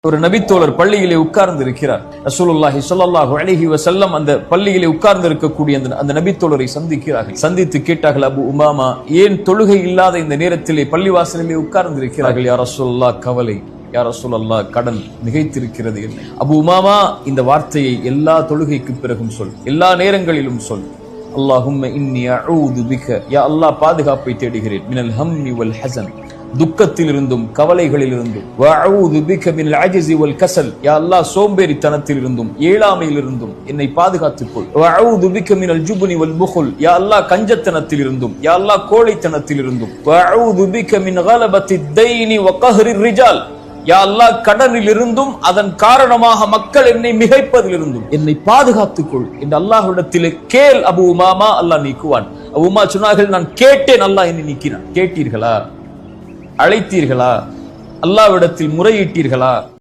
ஒரு நபித்தோழர் பள்ளியிலே உட்கார்ந்து இருக்கிறார். ரசூலுல்லாஹி ஸல்லல்லாஹு அலைஹி வஸல்லம் அந்த பள்ளியிலே உட்கார்ந்து இருக்கக்கூடிய அந்த நபித்தோழரை சந்திக்கிறார்கள். சந்தித்து கேட்டார்கள், அபு உமாமா, ஏன் தொழுகை இல்லாத இந்த நேரத்திலே பள்ளிவாசலிலே உட்கார்ந்து இருக்கிறார்கள்? யா ரசூலுல்லாஹ், கவலை. யா ரசூலல்லாஹ், கடன் மிகைத்திருக்கிறது. என்ன? அபு உமாமா, இந்த வார்த்தையை எல்லா தொழுகைக்கு பிறகும் சொல், எல்லா நேரங்களிலும் சொல். அல்லாஹும்ம இன்னி அஊது பிக, யா அல்லாஹ், பாதுகாப்பை தேடுகிறேன், மினல் ஹம்மி வல் ஹஸன், துக்கத்திலிருந்தும் கவலைகளிலிருந்தும், வஅஊது பிக மினல் அஜ்ஸி வல் கஸல், யா அல்லாஹ், சோம்பேறித்தனத்திலிருந்தும் ஏழாமையிலிருந்தும் என்னை பாதுகாத்துக் கொள். வஅஊது பிக மினல் ஜுப்னி வல் புഖல், யா அல்லாஹ், கஞ்சத்தனத்திலிருந்தும், யா அல்லாஹ், கோழைத்தனத்திலிருந்தும், வஅஊது பிக மின் கலபத்தித் தைனி வ கஹ்ரிர் ரிஜால், யா அல்லாஹ், கடனிலிருந்தும் அதன் காரணமாக மக்கள் என்னை மிகைப்பதிலிருந்தும் என்னை பாதுகாத்துக் கொள் என்று அல்லாஹ்விடத்திலே கேள் அபு உமாமா, அல்லாஹ் நீக்குவான். அபு உமா சொன்னார்கள், நான் கேட்டேன், அல்லாஹ் என்னை நீக்கினான். கேட்டீர்களா? அழைத்தீர்களா? அல்லாஹ்விடத்தில் முறையிட்டீர்களா?